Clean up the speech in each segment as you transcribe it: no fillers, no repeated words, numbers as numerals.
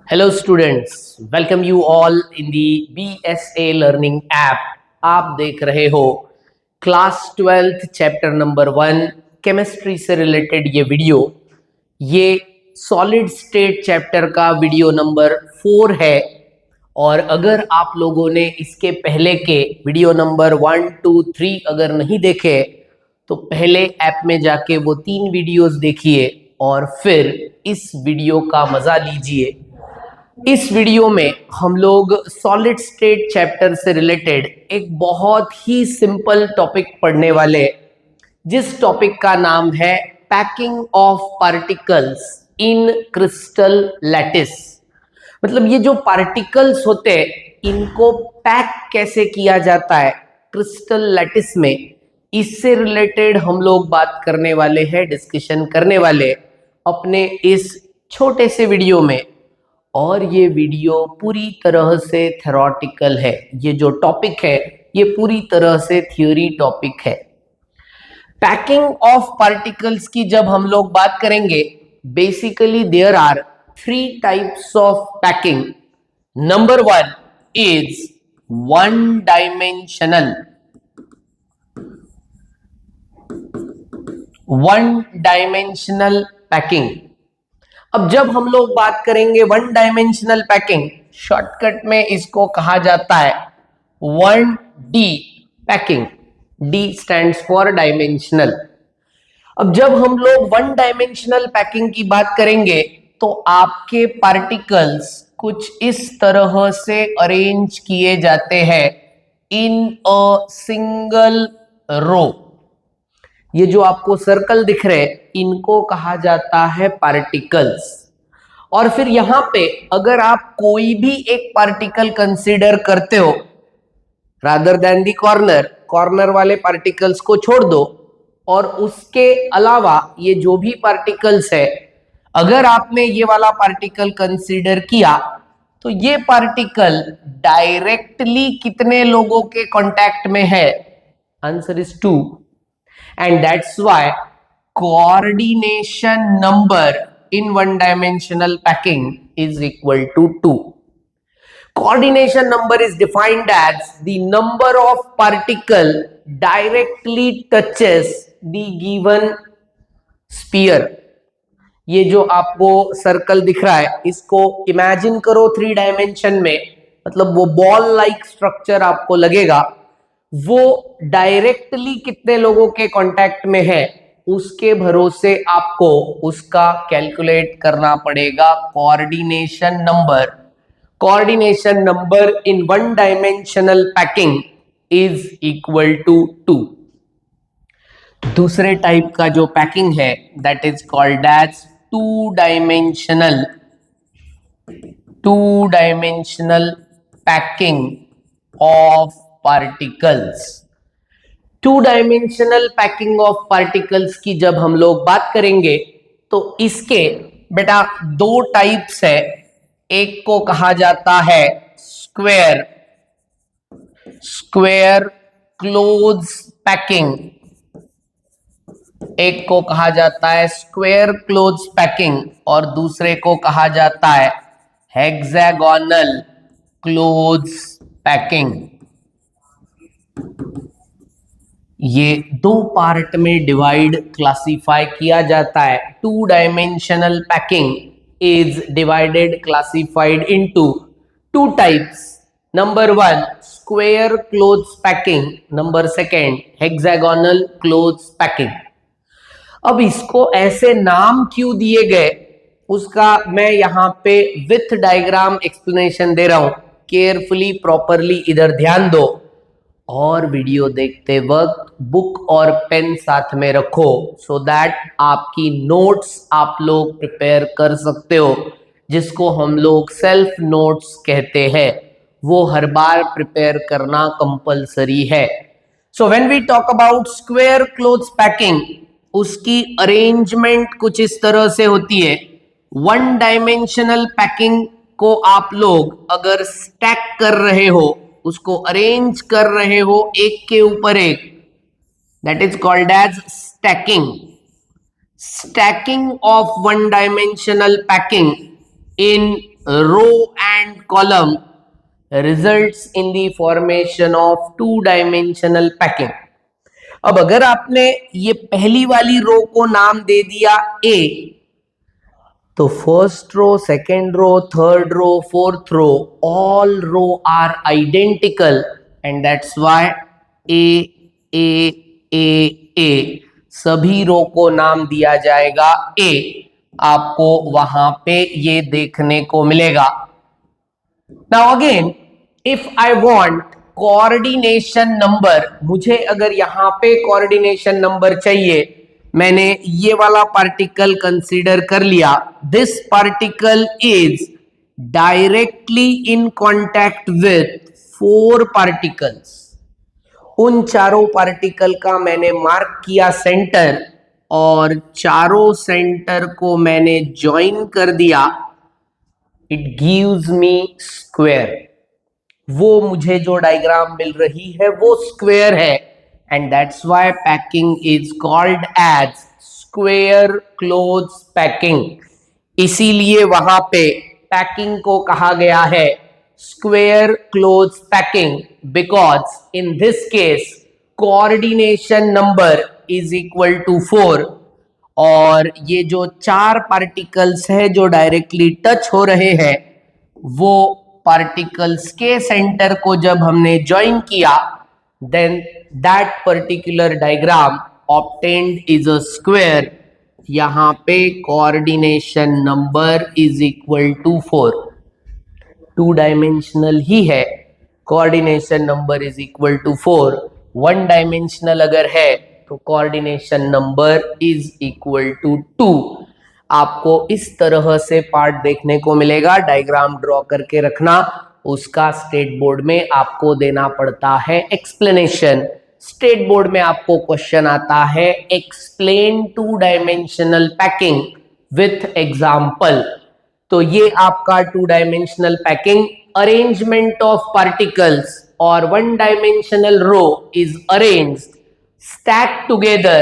Hello students, welcome you all in the BSA Learning app. आप देख रहे हो class 12th chapter number 1 chemistry से रिलेटेड ये वीडियो। ये सॉलिड स्टेट चैप्टर का वीडियो नंबर 4 है। और अगर आप लोगों ने इसके पहले के वीडियो नंबर 1, 2, 3 अगर नहीं देखे तो पहले ऐप में जाके वो 3 वीडियोस देखिए और फिर इस वीडियो का मजा लीजिए। इस वीडियो में हम लोग सॉलिड स्टेट चैप्टर से रिलेटेड एक बहुत ही सिंपल टॉपिक पढ़ने वाले, जिस टॉपिक का नाम है packing of particles in crystal lattice. मतलब ये जो पार्टिकल्स होते हैं इनको पैक कैसे किया जाता है क्रिस्टल लैटिस में, इससे रिलेटेड हम लोग बात करने वाले हैं, डिस्कशन करने वाले अपने इस छोटे से वीडियो में। और ये वीडियो पूरी तरह से थ्योरेटिकल है। ये जो टॉपिक है ये पूरी तरह से थ्योरी टॉपिक है। पैकिंग ऑफ पार्टिकल्स की जब हम लोग बात करेंगे, basically there are 3 types of packing. Number 1 is one dimensional packing. अब जब हम लोग बात करेंगे वन डायमेंशनल पैकिंग, शॉर्टकट में इसको कहा जाता है 1D packing. D stands for dimensional. अब जब हम लोग वन डायमेंशनल पैकिंग की बात करेंगे तो आपके पार्टिकल्स कुछ इस तरह से अरेंज किए जाते हैं इन अ सिंगल रो। ये जो आपको सर्कल दिख रहे हैं इनको कहा जाता है पार्टिकल्स। और फिर यहां पे अगर आप कोई भी एक पार्टिकल कंसीडर करते हो रादर देन दी कॉर्नर वाले पार्टिकल्स को छोड़ दो, और उसके अलावा ये जो भी पार्टिकल्स है अगर आपने ये वाला पार्टिकल कंसीडर किया तो ये पार्टिकल डायरेक्टली कितने लोगों के कांटेक्ट में है? Answer is 2। And that's why coordination number in one dimensional packing is equal to 2. Coordination number is defined as the number of particle directly touches the given sphere. ये जो आपको circle दिख रहा है इसको इमेजिन करो 3 डायमेंशन में, मतलब वो बॉल लाइक स्ट्रक्चर आपको लगेगा। वो डायरेक्टली कितने लोगों के कांटेक्ट में है उसके भरोसे आपको उसका कैलकुलेट करना पड़ेगा coordination number. Coordination number in one dimensional packing is equal to 2। दूसरे टाइप का जो पैकिंग है that is called as two dimensional packing of particles. 2 dimensional packing of particles की जब हम लोग बात करेंगे तो इसके बेटा 2 टाइप्स है। एक को कहा जाता है स्क्वायर क्लोज पैकिंग, एक को कहा जाता है स्क्वायर क्लोज पैकिंग और दूसरे को कहा जाता है हेक्सागोनल क्लोज पैकिंग। ये 2 पार्ट में डिवाइड क्लासिफाई किया जाता है। 2 dimensional packing is divided classified into 2 types. Number 1 square close packing, number 2 hexagonal close packing. अब इसको ऐसे नाम क्यों दिए गए उसका मैं यहां पे विथ डायग्राम एक्सप्लेनेशन दे रहा हूं। केयरफुली प्रॉपरली इधर ध्यान दो और वीडियो देखते वक्त बुक और पेन साथ में रखो सो दैट आपकी नोट्स आप लोग प्रिपेयर कर सकते हो, जिसको हम लोग सेल्फ नोट्स कहते हैं। वो हर बार प्रिपेयर करना कंपलसरी है। So when we talk about square close packing, उसकी अरेंजमेंट कुछ इस तरह से होती है। वन डायमेंशनल पैकिंग को आप लोग अगर स्टैक कर रहे हो, उसको अरेंज कर रहे हो एक के ऊपर एक, that is called as stacking. Stacking of one dimensional packing in row and column results in the formation of two dimensional packing. अब अगर आपने ये पहली वाली रो को नाम दे दिया ए, तो first row, second row, third row, fourth row, all row are identical and that's why A A A A, सभी रो को नाम दिया जाएगा ए। आपको वहां पे ये देखने को मिलेगा। Now again if I want coordination number, मुझे अगर यहां पे कोऑर्डिनेशन नंबर चाहिए, मैंने ये वाला पार्टिकल कंसीडर कर लिया। This particle is directly in contact with 4 particles. उन चारों पार्टिकल का मैंने मार्क किया सेंटर और चारों सेंटर को मैंने ज्वाइन कर दिया। It gives me square. वो मुझे जो डायग्राम मिल रही है वो स्क्वायर है and that's why packing is called as square close packing. इसीलिए वहां पे पैकिंग को कहा गया है square close packing, because in this case coordination number is equal to 4 और ये जो 4 पार्टिकल्स है जो डायरेक्टली टच हो रहे हैं, वो पार्टिकल्स के सेंटर को जब हमने ज्वाइन किया, then that particular diagram obtained is a square. यहां पे coordination number is equal to 4। 2 dimensional ही है, coordination number is equal to 4। 1 dimensional अगर है तो coordination number is equal to 2। आपको इस तरह से पार्ट देखने को मिलेगा। डायग्राम ड्रॉ करके रखना, उसका स्टेट बोर्ड में आपको देना पड़ता है एक्सप्लेनेशन। स्टेट बोर्ड में आपको क्वेश्चन आता है explain 2 dimensional packing with example. तो ये आपका 2 dimensional packing, arrangement of particles और 1 dimensional row is arranged stacked together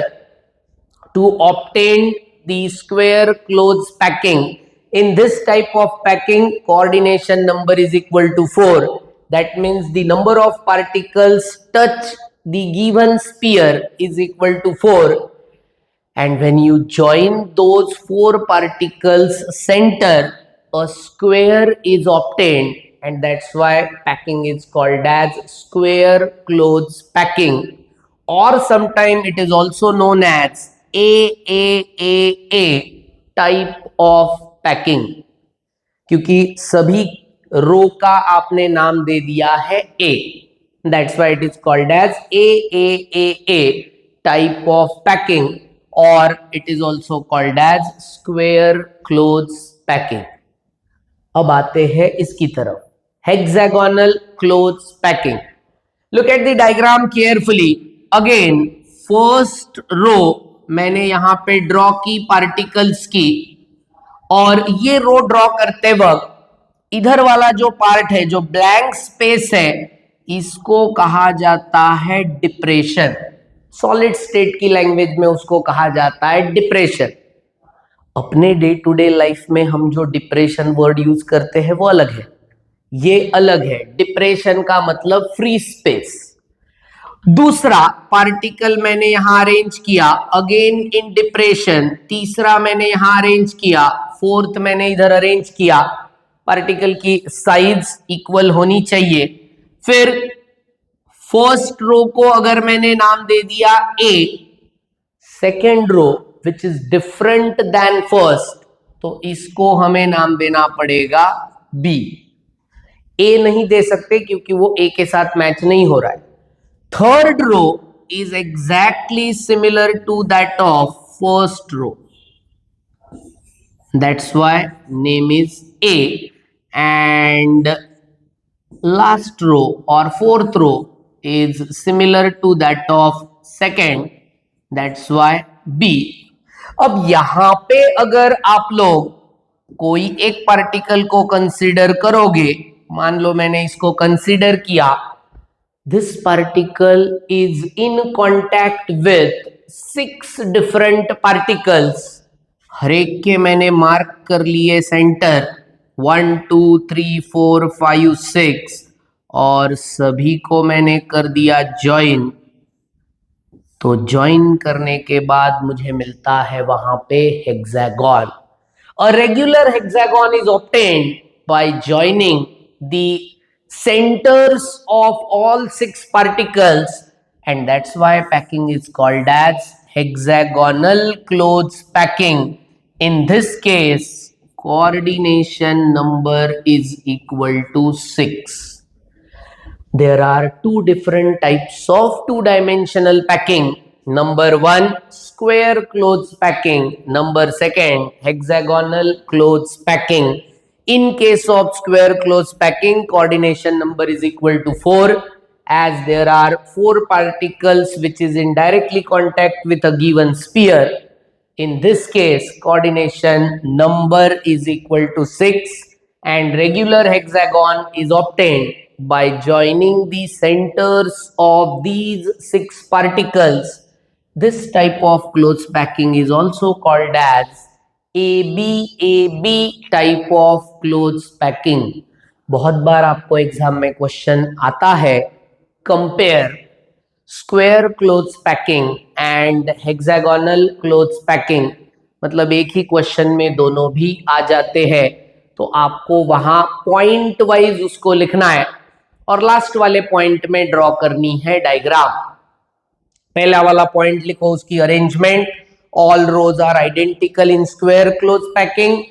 to obtain the square clothes packing. In this type of packing, coordination number is equal to 4. That means the number of particles touch the given sphere is equal to 4. And when you join those 4 particles center, a square is obtained, and that's why packing is called as square clothes packing. Or sometime it is also known as AAAA type of packing, क्योंकि सभी रो का आपने नाम दे दिया है A, that's why it is called as AAAA type of packing, or it is also called as square clothes packing. अब आते हैं इसकी तरफ, hexagonal clothes packing. Look at the diagram carefully. Again first row मैंने यहां पे draw की particles की, और ये रो ड्रॉ करते वक्त इधर वाला जो पार्ट है, जो ब्लैंक स्पेस है, इसको कहा जाता है डिप्रेशन। सॉलिड स्टेट की लैंग्वेज में उसको कहा जाता है डिप्रेशन। अपने डे टू डे लाइफ में हम जो डिप्रेशन वर्ड यूज करते हैं वो अलग है, ये अलग है। डिप्रेशन का मतलब फ्री स्पेस। दूसरा पार्टिकल मैंने यहां अरेंज किया, अगेन इन डिप्रेशन। तीसरा मैंने यहां अरेंज किया, फोर्थ मैंने इधर अरेंज किया। पार्टिकल की साइज इक्वल होनी चाहिए। फिर फर्स्ट रो को अगर मैंने नाम दे दिया A, second row which is different than first, तो इसको हमें नाम देना पड़ेगा बी। ए नहीं दे सकते क्योंकि वो ए के साथ मैच नहीं हो रहा है। Third row is exactly similar to that of first row. That's why name is A. And last row or fourth row is similar to that of second. That's why B. अब यहां पे अगर आप लोग कोई एक पार्टिकल को consider करोगे, मान लो मैंने इसको कंसीडर किया, this particle is in contact with 6 different particles. हर एक के मैंने मार्क कर लिए सेंटर, 1 2 3 4 5 6 और सभी को मैंने कर दिया ज्वाइन। तो ज्वाइन करने के बाद मुझे मिलता है वहां पे hexagon. A regular hexagon is obtained by joining the centers of all six particles, and that's why packing is called as hexagonal clothes packing. In this case, coordination number is equal to 6. There are two different types of two-dimensional packing. Number one, square clothes packing. Number second, hexagonal clothes packing. In case of square clothes packing, coordination number is equal to 4, as there are 4 particles which is in directly contact with a given sphere. In this case, coordination number is equal to 6 and regular hexagon is obtained by joining the centers of these 6 particles. This type of clothes packing is also called as ABAB type of clothes packing. बहुत बार आपको exam में question आता है, compare square close packing and hexagonal close packing. मतलब एक ही question में दोनों भी आ जाते हैं, तो आपको वहां पॉइंट वाइज उसको लिखना है और लास्ट वाले पॉइंट में ड्रॉ करनी है डायग्राम। पहला वाला पॉइंट लिखो उसकी arrangement. All rows are identical in square close packing.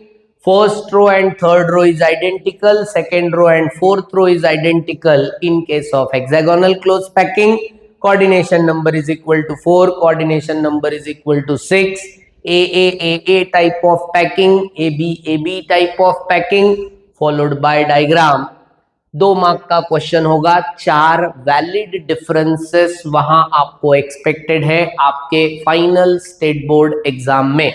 First row and third row is identical, second row and fourth row is identical in case of hexagonal close packing. coordination number is equal to 4, coordination number is equal to 6. AA type of packing, AB type of packing, followed by diagram. 2 mark का question होगा, 4 valid differences वहां आपको expected है आपके final state board exam में।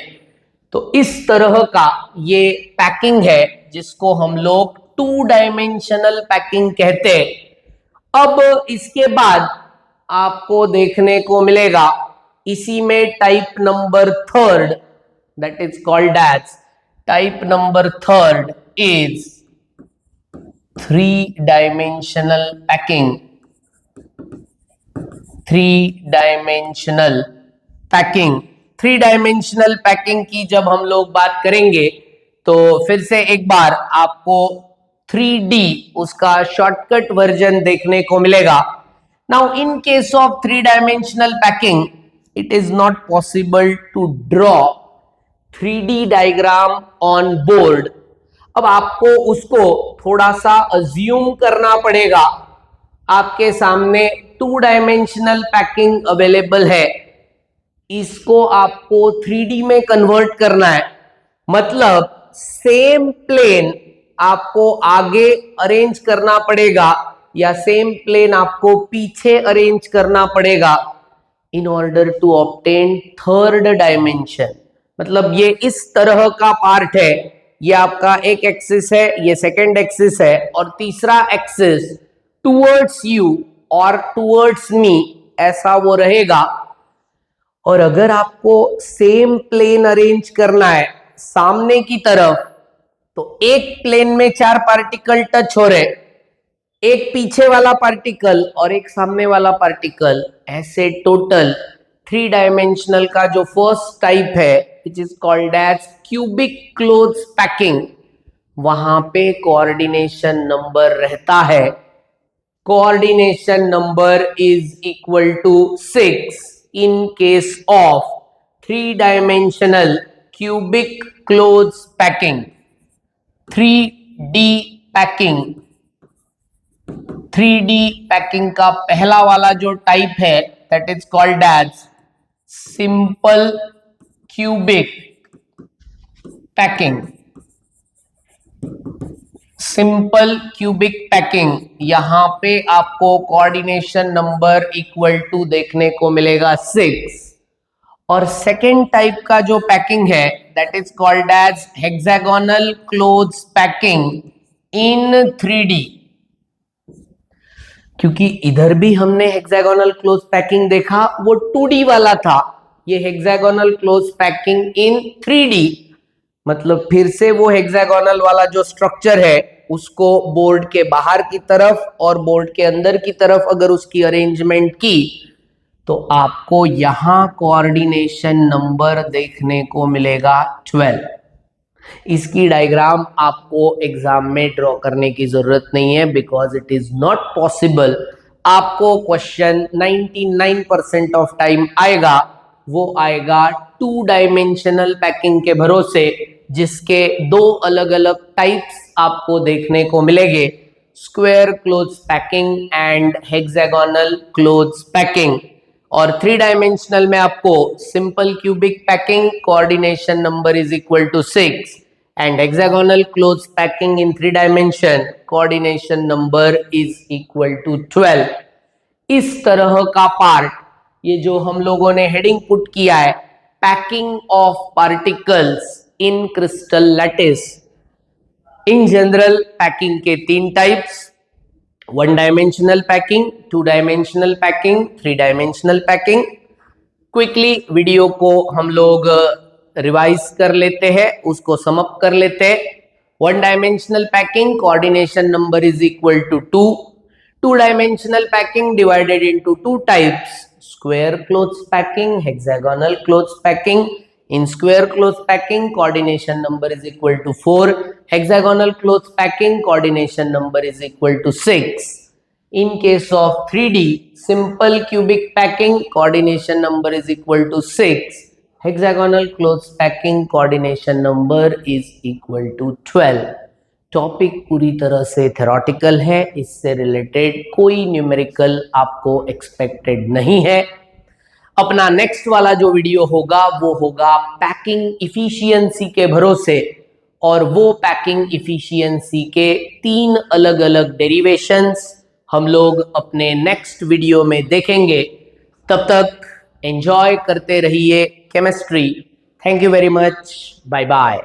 तो इस तरह का ये पैकिंग है जिसको हम लोग 2 डायमेंशनल पैकिंग कहते हैं। अब इसके बाद आपको देखने को मिलेगा इसी में type number third, that is called as type number third is 3 dimensional packing. 3 dimensional packing. 3 dimensional packing की जब हम लोग बात करेंगे तो फिर से एक बार आपको 3D उसका शॉर्टकट वर्जन देखने को मिलेगा। Now, in case of 3-dimensional packing, it is not possible to draw 3D diagram on board. अब आपको उसको थोड़ा सा assume करना पड़ेगा। आपके सामने 2-dimensional packing available है, इसको आपको 3D में कन्वर्ट करना है। मतलब सेम प्लेन आपको आगे अरेंज करना पड़ेगा या सेम प्लेन आपको पीछे अरेंज करना पड़ेगा in order to obtain third dimension. मतलब ये इस तरह का पार्ट है, ये आपका एक एक्सिस है, ये सेकंड एक्सिस है और तीसरा एक्सिस टुवर्ड्स यू और टुवर्ड्स मी ऐसा वो रहेगा। और अगर आपको सेम प्लेन अरेंज करना है सामने की तरफ, तो एक प्लेन में 4 पार्टिकल टच हो रहे, एक पीछे वाला पार्टिकल और एक सामने वाला पार्टिकल, ऐसे टोटल 3 डायमेंशनल का जो फर्स्ट टाइप है which is called as cubic close packing, वहां पे कोऑर्डिनेशन नंबर रहता है। Coordination number is equal to 6 in case of 3-dimensional cubic clothes packing. 3D packing, 3D packing का पहला वाला जो टाइप है that is called as simple cubic packing. Simple cubic packing, यहां पे आपको कोऑर्डिनेशन नंबर इक्वल टू देखने को मिलेगा 6। और सेकेंड टाइप का जो पैकिंग है that is called as hexagonal close packing in 3D। क्योंकि इधर भी हमने हेक्सागोनल क्लोथ्स पैकिंग देखा, वो 2D वाला था, ये hexagonal close packing in 3D। मतलब फिर से वो हेक्सागोनल वाला जो स्ट्रक्चर है उसको बोर्ड के बाहर की तरफ और बोर्ड के अंदर की तरफ अगर उसकी अरेंजमेंट की तो आपको यहां कोऑर्डिनेशन नंबर देखने को मिलेगा 12। इसकी डायग्राम आपको एग्जाम में ड्रॉ करने की जरूरत नहीं है because it is not possible. आपको क्वेश्चन 99% ऑफ टाइम आएगा, वो आएगा 2 डायमेंशनल पैकिंग के भरोसे, जिसके 2 अलग अलग टाइप्स आपको देखने को मिलेंगे, square close packing and hexagonal close packing. और 3 डायमेंशनल में आपको simple cubic packing coordination number is equal to 6 and hexagonal close packing in 3 dimension coordination number is equal to 12। इस तरह का पार्ट, ये जो हम लोगों ने हेडिंग पुट किया है, packing of particles in crystal lattice. In general packing के 3 types, 1 dimensional packing, 2 dimensional packing, 3 dimensional packing. Quickly video को हम लोग रिवाइज कर लेते हैं, उसको समअप कर लेते हैं। 1 dimensional packing coordination number is equal to 2। 2 dimensional packing divided into 2 types, square close packing, hexagonal close packing. In square cloth packing, coordination number is equal to 4. Hexagonal cloth packing, coordination number is equal to 6. In case of 3D, simple cubic packing, coordination number is equal to 6. Hexagonal cloth packing, coordination number is equal to 12. Topic पूरी तरह से theoretical है, इससे related कोई numerical आपको expected नहीं है। अपना नेक्स्ट वाला जो वीडियो होगा वो होगा पैकिंग इफिशियंसी के भरोसे, और वो पैकिंग इफिशियंसी के 3 अलग अलग डेरिवेशंस हम लोग अपने नेक्स्ट वीडियो में देखेंगे। तब तक एंजॉय करते रहिए chemistry. Thank you very much, bye bye.